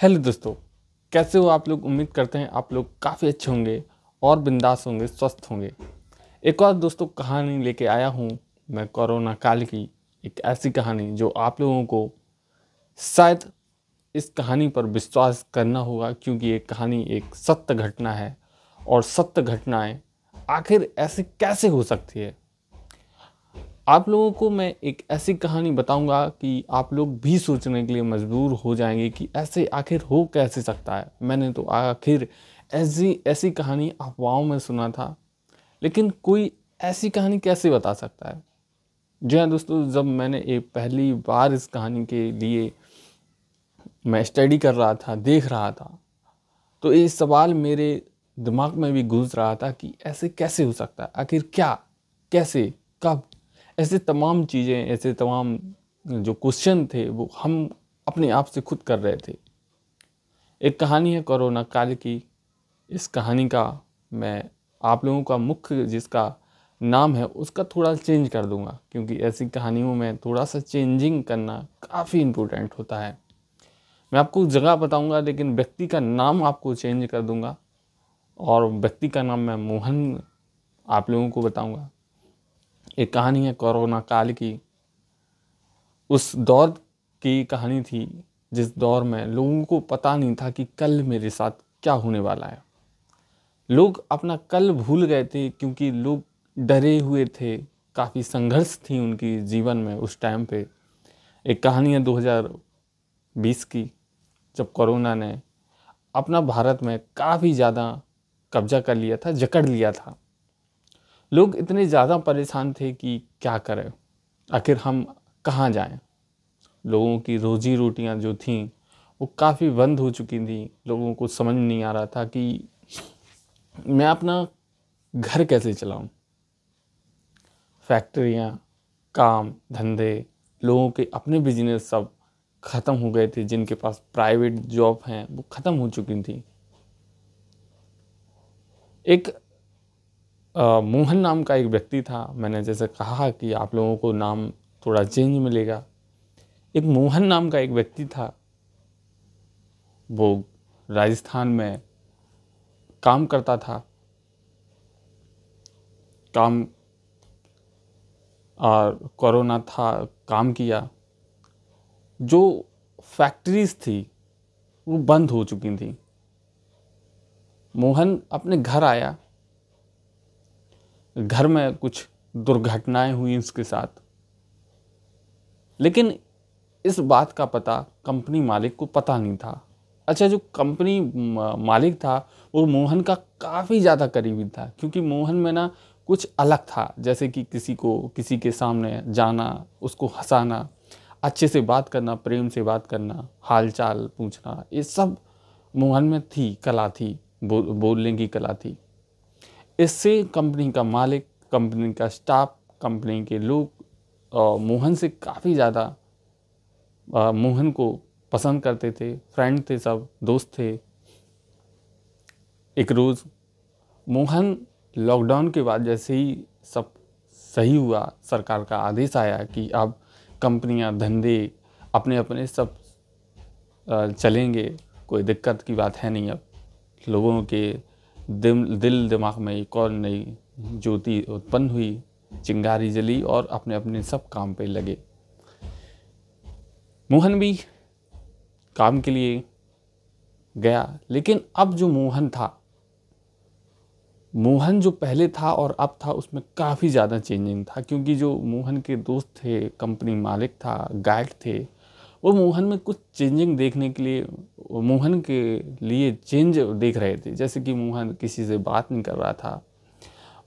Hello दोस्तों, कैसे हो आप लोग। उम्मीद करते हैं आप लोग काफ़ी अच्छे होंगे और बिंदास होंगे, स्वस्थ होंगे। एक और दोस्तों कहानी लेके आया हूँ मैं, कोरोना काल की एक ऐसी कहानी जो आप लोगों को शायद इस कहानी पर विश्वास करना होगा, क्योंकि ये कहानी एक सत्य घटना है और सत्य घटनाएं आखिर ऐसे कैसे हो सकती है। आप लोगों को मैं एक ऐसी कहानी बताऊंगा कि आप लोग भी सोचने के लिए मजबूर हो जाएंगे कि ऐसे आखिर हो कैसे सकता है। मैंने तो आखिर ऐसी ऐसी कहानी अफवाहों में सुना था, लेकिन कोई ऐसी कहानी कैसे बता सकता है। जी हाँ दोस्तों, जब मैंने पहली बार इस कहानी के लिए मैं स्टडी कर रहा था, देख रहा था, तो ये सवाल मेरे दिमाग में भी गूंज रहा था कि ऐसे कैसे हो सकता है, आखिर क्या, कैसे, कब। ऐसे तमाम चीज़ें, ऐसे तमाम जो क्वेश्चन थे वो हम अपने आप से खुद कर रहे थे। एक कहानी है कोरोना काल की। इस कहानी का मैं आप लोगों का मुख्य जिसका नाम है उसका थोड़ा चेंज कर दूंगा, क्योंकि ऐसी कहानियों में थोड़ा सा चेंजिंग करना काफ़ी इम्पोर्टेंट होता है। मैं आपको जगह बताऊंगा, लेकिन व्यक्ति का नाम आपको चेंज कर दूंगा, और व्यक्ति का नाम मैं मोहन आप लोगों को बताऊंगा। एक कहानी है कोरोना काल की। उस दौर की कहानी थी जिस दौर में लोगों को पता नहीं था कि कल मेरे साथ क्या होने वाला है। लोग अपना कल भूल गए थे, क्योंकि लोग डरे हुए थे। काफ़ी संघर्ष थी उनकी जीवन में उस टाइम पे। एक कहानी है 2020 की, जब कोरोना ने अपना भारत में काफ़ी ज़्यादा कब्जा कर लिया था, जकड़ लिया था। लोग इतने ज़्यादा परेशान थे कि क्या करें, आखिर हम कहाँ जाएं। लोगों की रोजी रोटियां जो थीं वो काफ़ी बंद हो चुकी थी। लोगों को समझ नहीं आ रहा था कि मैं अपना घर कैसे चलाऊं। फैक्ट्रियां, काम धंधे, लोगों के अपने बिजनेस सब ख़त्म हो गए थे। जिनके पास प्राइवेट जॉब हैं वो ख़त्म हो चुकी थी। एक मोहन नाम का एक व्यक्ति था। मैंने जैसे कहा कि आप लोगों को नाम थोड़ा चेंज मिलेगा। एक मोहन नाम का एक व्यक्ति था। वो राजस्थान में काम करता था। काम और कोरोना था, काम किया। जो फैक्ट्रीज थी वो बंद हो चुकी थी। मोहन अपने घर आया। घर में कुछ दुर्घटनाएं हुई उसके साथ, लेकिन इस बात का पता कंपनी मालिक को पता नहीं था। अच्छा, जो कंपनी मालिक था वो मोहन का काफ़ी ज़्यादा करीबी था, क्योंकि मोहन में ना कुछ अलग था। जैसे कि किसी को किसी के सामने जाना, उसको हंसाना, अच्छे से बात करना, प्रेम से बात करना, हाल चाल पूछना, ये सब मोहन में थी, कला थी, बोलने की कला थी। इससे कंपनी का मालिक, कंपनी का स्टाफ, कंपनी के लोग मोहन से काफ़ी ज़्यादा मोहन को पसंद करते थे। फ्रेंड थे, सब दोस्त थे। एक रोज़ मोहन लॉकडाउन के बाद जैसे ही सब सही हुआ, सरकार का आदेश आया कि अब कंपनियां, धंधे अपने अपने सब चलेंगे, कोई दिक्कत की बात है नहीं। अब लोगों के दिल दिमाग में एक और नई ज्योति उत्पन्न हुई, चिंगारी जली और अपने अपने सब काम पे लगे। मोहन भी काम के लिए गया, लेकिन अब जो मोहन था, मोहन जो पहले था और अब था, उसमें काफ़ी ज़्यादा चेंजिंग था। क्योंकि जो मोहन के दोस्त थे, कंपनी मालिक था, गाइड थे, वो मोहन में कुछ चेंजिंग देखने के लिए, मोहन के लिए चेंज देख रहे थे। जैसे कि मोहन किसी से बात नहीं कर रहा था,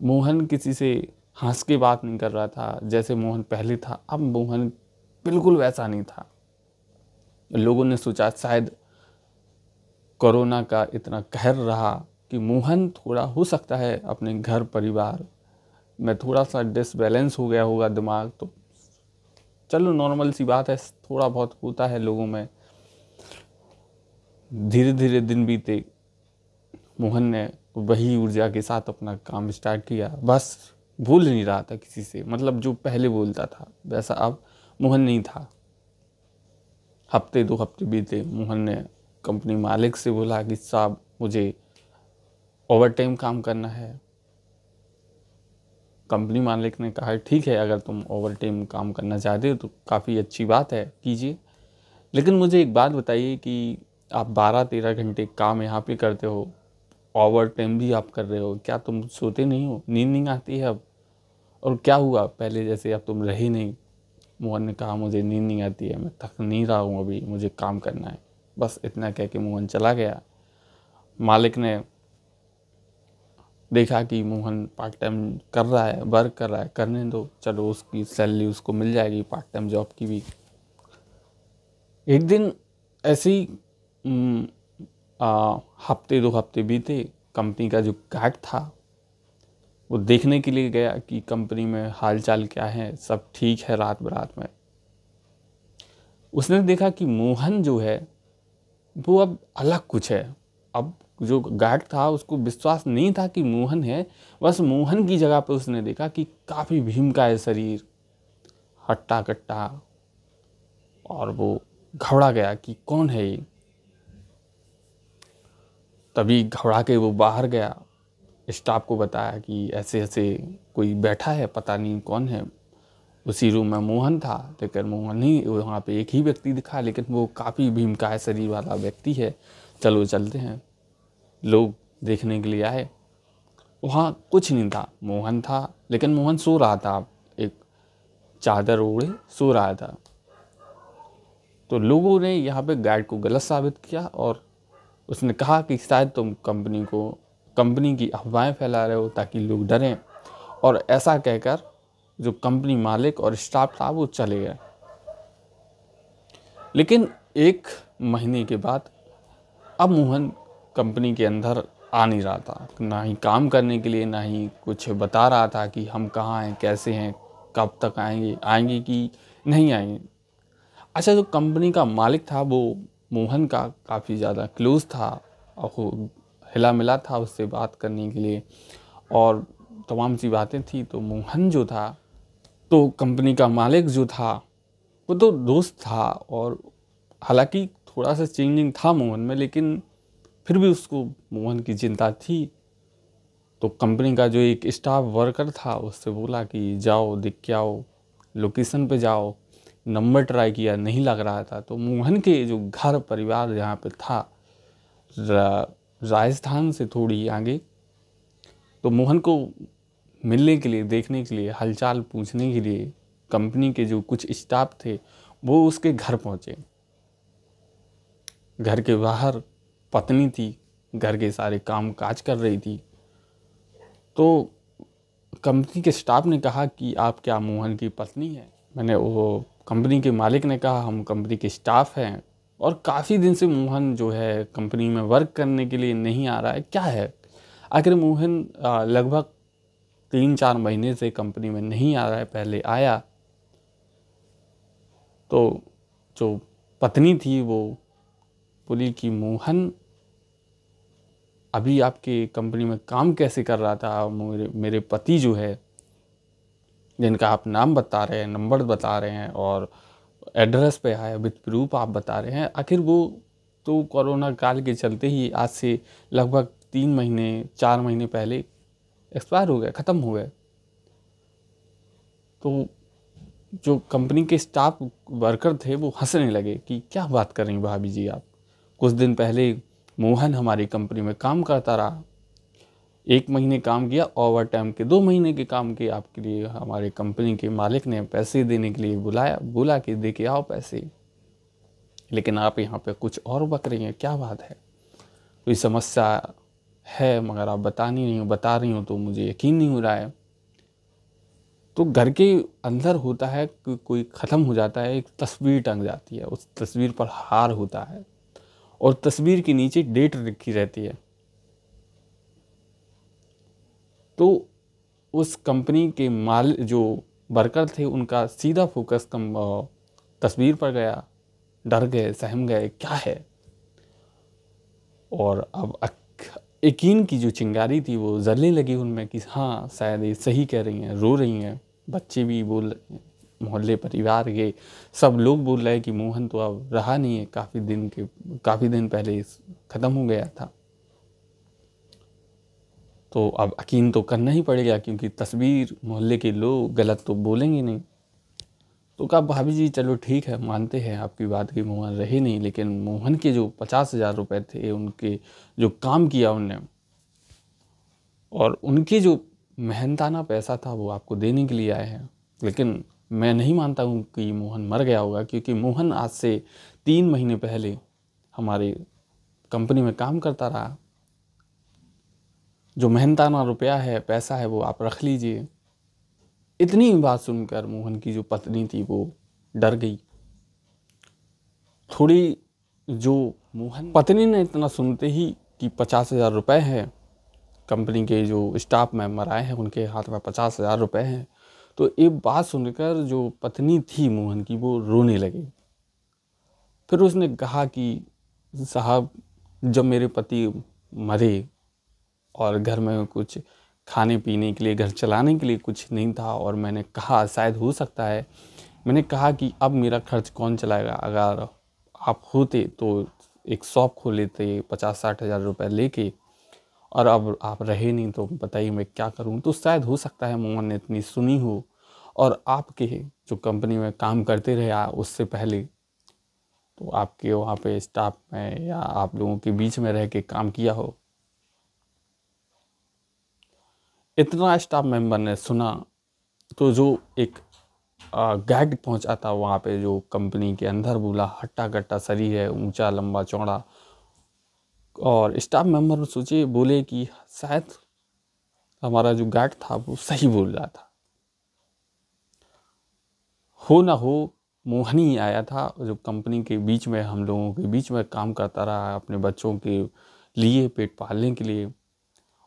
मोहन किसी से हंस के बात नहीं कर रहा था जैसे मोहन पहले था। अब मोहन बिल्कुल वैसा नहीं था। लोगों ने सोचा शायद कोरोना का इतना कहर रहा कि मोहन थोड़ा हो सकता है अपने घर परिवार में थोड़ा सा डिसबैलेंस हो गया होगा दिमाग। तो चलो, नॉर्मल सी बात है, थोड़ा बहुत होता है लोगों में। धीरे धीरे दिन बीते, मोहन ने वही ऊर्जा के साथ अपना काम स्टार्ट किया। बस भूल नहीं रहा था किसी से, मतलब जो पहले बोलता था वैसा अब मोहन नहीं था। हफ्ते 2 हफ्ते बीते, मोहन ने कंपनी मालिक से बोला कि साहब मुझे ओवर टाइम काम करना है। कंपनी मालिक ने कहा ठीक है, अगर तुम ओवर टाइम काम करना चाहते हो तो काफ़ी अच्छी बात है, कीजिए। लेकिन मुझे एक बात बताइए कि आप 12-13 घंटे काम यहाँ पे करते हो, ओवर टाइम भी आप कर रहे हो, क्या तुम सोते नहीं हो? नींद नहीं आती है अब? और क्या हुआ पहले जैसे अब तुम रहे नहीं? मोहन ने कहा मुझे नींद नहीं आती है, मैं थक नहीं रहा हूँ, अभी मुझे काम करना है। बस इतना कह के मोहन चला गया। मालिक ने देखा कि मोहन पार्ट टाइम कर रहा है, वर्क कर रहा है, करने दो, चलो उसकी सैलरी उसको मिल जाएगी पार्ट टाइम जॉब की भी। एक दिन ऐसे ही हफ्ते 2 हफ्ते बीते। कंपनी का जो गार्ड था वो देखने के लिए गया कि कंपनी में हाल चाल क्या है, सब ठीक है रात बरात में। उसने देखा कि मोहन जो है वो अब अलग कुछ है। अब जो गार्ड था उसको विश्वास नहीं था कि मोहन है, बस मोहन की जगह पे उसने देखा कि काफ़ी भीमकाय शरीर, हट्टा कट्टा, और वो घबरा गया कि कौन है ये। तभी घबरा के वो बाहर गया, स्टाफ को बताया कि ऐसे ऐसे कोई बैठा है, पता नहीं कौन है। उसी रूम में मोहन था, लेकिन मोहन ही वहाँ पे एक ही व्यक्ति दिखा, लेकिन वो काफ़ी भीमकाय शरीर वाला व्यक्ति है। चलो चलते हैं। लोग देखने के लिए आए। वहाँ कुछ नहीं था, मोहन था, लेकिन मोहन सो रहा था, एक चादर ओढ़े सो रहा था। तो लोगों ने यहाँ पे गार्ड को गलत साबित किया और उसने कहा कि शायद तुम कंपनी की अफवाहें फैला रहे हो ताकि लोग डरें, और ऐसा कहकर जो कंपनी मालिक और स्टाफ था वो चले गए। लेकिन 1 महीने के बाद अब मोहन कंपनी के अंदर आ नहीं रहा था, ना ही काम करने के लिए, ना ही कुछ बता रहा था कि हम कहाँ हैं, कैसे हैं, कब तक आएंगे कि नहीं आएंगे। अच्छा, जो कंपनी का मालिक था वो मोहन का काफ़ी ज़्यादा क्लोज था और वो हिला मिला था उससे बात करने के लिए, और तमाम सी बातें थी। तो मोहन जो था, तो कंपनी का मालिक जो था वो तो दोस्त था, और हालांकि थोड़ा सा चेंजिंग था मोहन में, लेकिन फिर भी उसको मोहन की चिंता थी। तो कंपनी का जो एक स्टाफ वर्कर था उससे बोला कि जाओ देख के आओ, लोकेशन पे जाओ। नंबर ट्राई किया, नहीं लग रहा था। तो मोहन के जो घर परिवार जहाँ पे था, राजस्थान से थोड़ी आगे, तो मोहन को मिलने के लिए, देखने के लिए, हालचाल पूछने के लिए कंपनी के जो कुछ स्टाफ थे वो उसके घर पहुँचे। घर के बाहर पत्नी थी, घर के सारे काम काज कर रही थी। तो कंपनी के स्टाफ ने कहा कि आप क्या मोहन की पत्नी हैं? वो कंपनी के मालिक ने कहा हम कंपनी के स्टाफ हैं, और काफ़ी दिन से मोहन जो है कंपनी में वर्क करने के लिए नहीं आ रहा है, क्या है? आखिर मोहन लगभग 3-4 महीने से कंपनी में नहीं आ रहा है, पहले आया। तो जो पत्नी थी वो बोली कि मोहन अभी आपके कंपनी में काम कैसे कर रहा था? मेरे पति जो है, जिनका आप नाम बता रहे हैं, नंबर बता रहे हैं और एड्रेस पे आया विद प्रूफ आप बता रहे हैं, आखिर वो तो कोरोना काल के चलते ही आज से लगभग 3 महीने 4 महीने पहले एक्सपायर हो गए, ख़त्म हो गए। तो जो कंपनी के स्टाफ वर्कर थे वो हंसने लगे कि क्या बात कर रही भाभी जी आप? कुछ दिन पहले मोहन हमारी कंपनी में काम करता रहा, 1 महीने काम किया, ओवर टाइम के 2 महीने के काम के आपके लिए हमारे कंपनी के मालिक ने पैसे देने के लिए बुलाया, बोला कि दे के आओ पैसे, लेकिन आप यहाँ पे कुछ और बक रही हैं, क्या बात है? कोई समस्या है मगर आप बता रही हो तो मुझे यकीन नहीं हो रहा है। तो घर के अंदर होता है कि कोई ख़त्म हो जाता है, एक तस्वीर टंग जाती है, उस तस्वीर पर हार होता है और तस्वीर के नीचे डेट लिखी रहती है। तो उस कंपनी के जो वर्कर थे उनका सीधा फोकस तस्वीर पर गया, डर गए, सहम गए, क्या है? और अब यकीन की जो चिंगारी थी वो जलने लगी उनमें कि हाँ शायद ये सही कह रही हैं, रो रही हैं, बच्चे भी बोल रहे हैं, मोहल्ले परिवार के सब लोग बोल रहे हैं कि मोहन तो अब रहा नहीं है, काफ़ी दिन पहले ख़त्म हो गया था। तो अब यकीन तो करना ही पड़ेगा, क्योंकि तस्वीर मोहल्ले के लोग गलत तो बोलेंगे नहीं। तो कहा भाभी जी चलो ठीक है, मानते हैं आपकी बात कि मोहन रहे नहीं, लेकिन मोहन के जो 50,000 रुपये थे, उनके जो काम किया उनने और उनके जो मेहनताना पैसा था वो आपको देने के लिए आए हैं। लेकिन मैं नहीं मानता हूँ कि मोहन मर गया होगा, क्योंकि मोहन आज से 3 महीने पहले हमारी कंपनी में काम करता रहा। जो मेहनताना रुपया है, पैसा है, वो आप रख लीजिए। इतनी बात सुनकर मोहन की जो पत्नी थी वो डर गई थोड़ी। जो मोहन पत्नी ने इतना सुनते ही कि 50,000 रुपये है, कंपनी के जो स्टाफ मेंबर आए हैं उनके हाथ में 50,000 रुपये हैं, तो ये बात सुनकर जो पत्नी थी मोहन की वो रोने लगी। फिर उसने कहा कि साहब, जब मेरे पति मरे और घर में कुछ खाने पीने के लिए, घर चलाने के लिए कुछ नहीं था, और मैंने कहा शायद हो सकता है, मैंने कहा कि अब मेरा खर्च कौन चलाएगा, अगर आप होते तो एक शॉप खोल लेते 50-60 हज़ार रुपये लेके, और अब आप रहे नहीं तो बताइए मैं क्या करूं। तो शायद हो सकता है मोहन ने इतनी सुनी हो, और आपके जो कंपनी में काम करते रहे उससे पहले, तो आपके वहाँ पे स्टाफ में या आप लोगों के बीच में रह के काम किया हो। इतना स्टाफ मेंबर ने सुना तो जो एक गाइड पहुंचा था वहाँ पे, जो कंपनी के अंदर बोला, हट्टा कट्टा शरीर है, ऊंचा लंबा चौड़ा, और स्टाफ मेंबर सोचे बोले कि शायद हमारा जो गाइड था वो सही बोल रहा था। हो ना हो, मोहन ही आया था जो कंपनी के बीच में, हम लोगों के बीच में काम करता रहा अपने बच्चों के लिए, पेट पालने के लिए,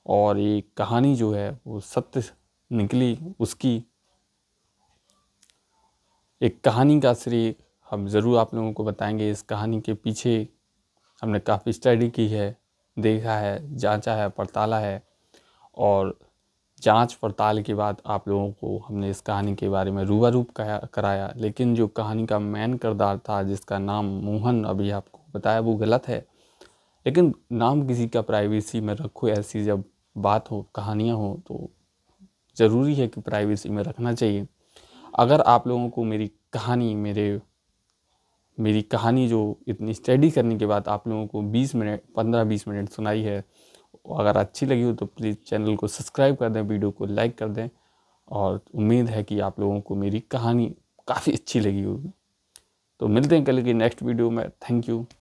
और ये कहानी जो है वो सत्य निकली उसकी। एक कहानी का श्रेय हम ज़रूर आप लोगों को बताएंगे। इस कहानी के पीछे हमने काफ़ी स्टडी की है, देखा है, जांचा है, पड़ताला है, और जांच पड़ताल के बाद आप लोगों को हमने इस कहानी के बारे में रूबरू कराया। लेकिन जो कहानी का मेन किरदार था, जिसका नाम मोहन अभी आपको बताया, वो गलत है। लेकिन नाम किसी का प्राइवेसी में रखो, ऐसी जब बात हो, कहानियाँ हो, तो ज़रूरी है कि प्राइवेसी में रखना चाहिए। अगर आप लोगों को मेरी कहानी जो इतनी स्टडी करने के बाद आप लोगों को 15-20 मिनट सुनाई है, अगर अच्छी लगी हो तो प्लीज़ चैनल को सब्सक्राइब कर दें, वीडियो को लाइक कर दें, और उम्मीद है कि आप लोगों को मेरी कहानी काफ़ी अच्छी लगी होगी। तो मिलते हैं कल की नेक्स्ट वीडियो में। Thank you.